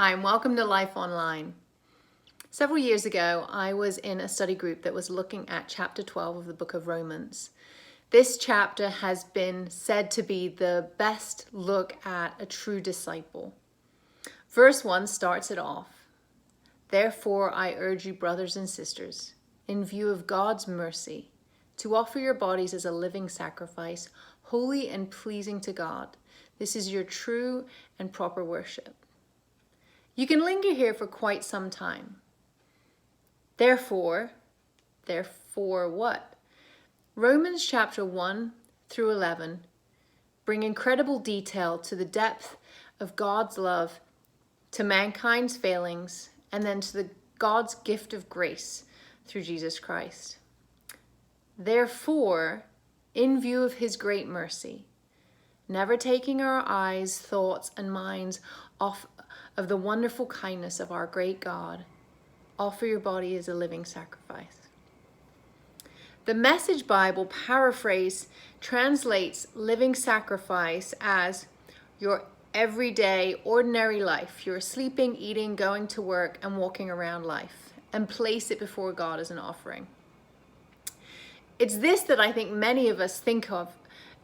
Hi, and welcome to Life Online. Several years ago, I was in a study group that was looking at chapter 12 of the book of Romans. This chapter has been said to be the best look at a true disciple. Verse 1 starts it off. Therefore, I urge you, brothers and sisters, in view of God's mercy, to offer your bodies as a living sacrifice, holy and pleasing to God. This is your true and proper worship. You can linger here for quite some time. Therefore what? Romans chapter 1 through 11 bring incredible detail to the depth of God's love, to mankind's failings, and then to God's gift of grace through Jesus Christ. Therefore, in view of his great mercy, never taking our eyes, thoughts, and minds off of the wonderful kindness of our great God, offer your body as a living sacrifice. The Message Bible paraphrase translates living sacrifice as your everyday, ordinary life, your sleeping, eating, going to work, and walking around life, and place it before God as an offering. It's this that I think many of us think of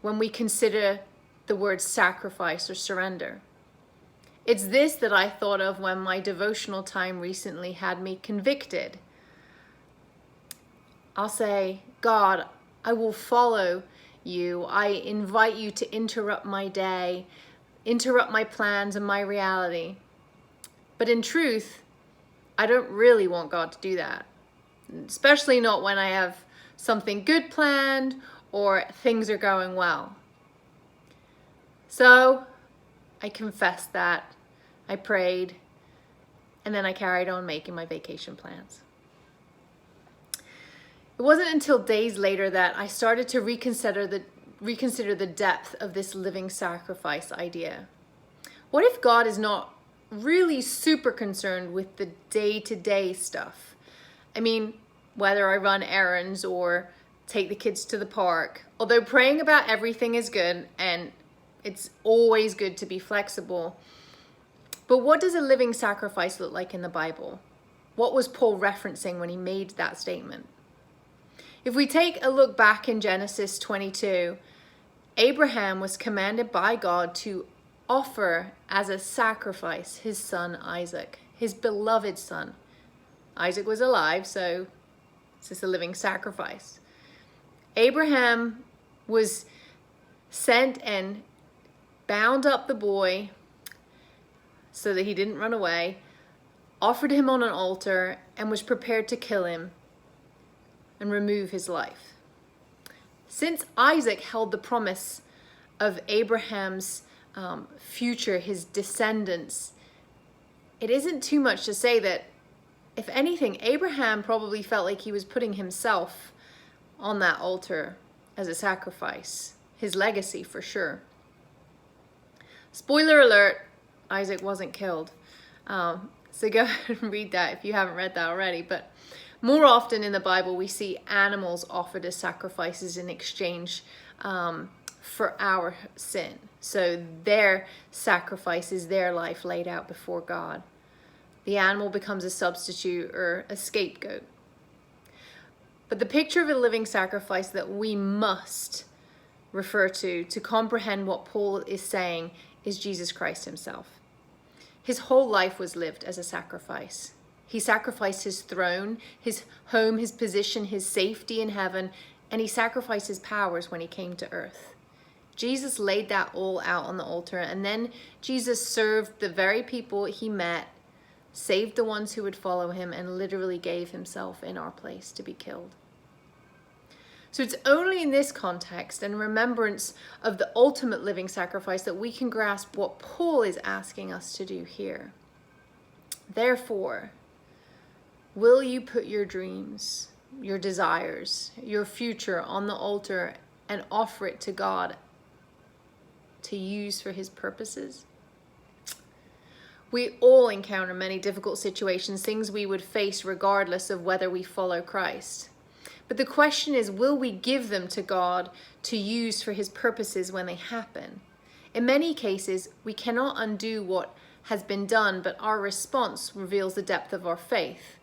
when we consider the word sacrifice or surrender. It's this that I thought of when my devotional time recently had me convicted. I'll say, God, I will follow you. I invite you to interrupt my day, interrupt my plans and my reality. But in truth, I don't really want God to do that, especially not when I have something good planned or things are going well. So I confessed that. I prayed, and then I carried on making my vacation plans. It wasn't until days later that I started to reconsider the depth of this living sacrifice idea. What if God is not really super concerned with the day-to-day stuff? I mean, whether I run errands or take the kids to the park. Although praying about everything is good, and it's always good to be flexible. But what does a living sacrifice look like in the Bible? What was Paul referencing when he made that statement? If we take a look back in Genesis 22, Abraham was commanded by God to offer as a sacrifice his son Isaac, his beloved son. Isaac was alive, so it's just a living sacrifice. Abraham was sent and bound up the boy so that he didn't run away, offered him on an altar, and was prepared to kill him and remove his life. Since Isaac held the promise of Abraham's future, his descendants, it isn't too much to say that, if anything, Abraham probably felt like he was putting himself on that altar as a sacrifice, his legacy for sure. Spoiler alert, Isaac wasn't killed. So go ahead and read that if you haven't read that already. But more often in the Bible, we see animals offered as sacrifices in exchange for our sin. So their sacrifice is their life laid out before God. The animal becomes a substitute or a scapegoat. But the picture of a living sacrifice that we must refer to comprehend what Paul is saying is Jesus Christ himself. His whole life was lived as a sacrifice. He sacrificed his throne, his home, his position, his safety in heaven, and he sacrificed his powers when he came to earth. Jesus laid that all out on the altar, and then Jesus served the very people he met, saved the ones who would follow him, and literally gave himself in our place to be killed. So it's only in this context and remembrance of the ultimate living sacrifice that we can grasp what Paul is asking us to do here. Therefore, will you put your dreams, your desires, your future on the altar and offer it to God to use for his purposes? We all encounter many difficult situations, things we would face regardless of whether we follow Christ. But the question is, will we give them to God to use for his purposes when they happen? In many cases, we cannot undo what has been done, but our response reveals the depth of our faith.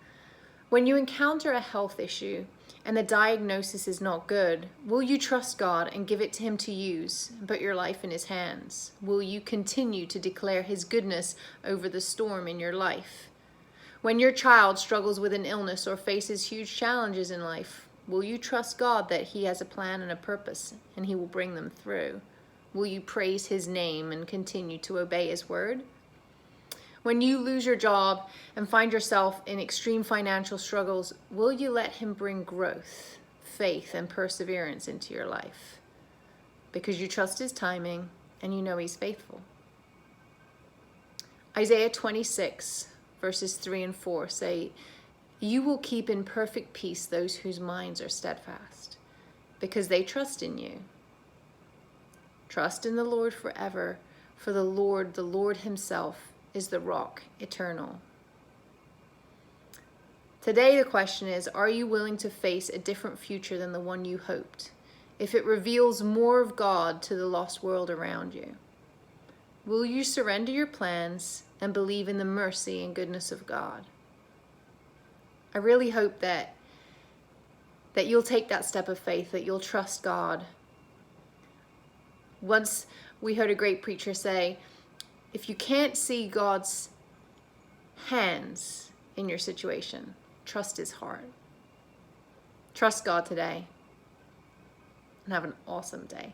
When you encounter a health issue and the diagnosis is not good, will you trust God and give it to Him to use and put your life in His hands? Will you continue to declare His goodness over the storm in your life? When your child struggles with an illness or faces huge challenges in life, will you trust God that He has a plan and a purpose and He will bring them through? Will you praise His name and continue to obey His word? When you lose your job and find yourself in extreme financial struggles, will you let Him bring growth, faith, and perseverance into your life? Because you trust His timing and you know He's faithful. Isaiah 26, verses 3 and 4 say, "You will keep in perfect peace those whose minds are steadfast, because they trust in you. Trust in the Lord forever, for the Lord Himself, is the rock eternal." Today the question is, are you willing to face a different future than the one you hoped, if it reveals more of God to the lost world around you? Will you surrender your plans and believe in the mercy and goodness of God? I really hope that you'll take that step of faith, that you'll trust God. Once we heard a great preacher say, if you can't see God's hands in your situation, trust His heart. Trust God today and have an awesome day.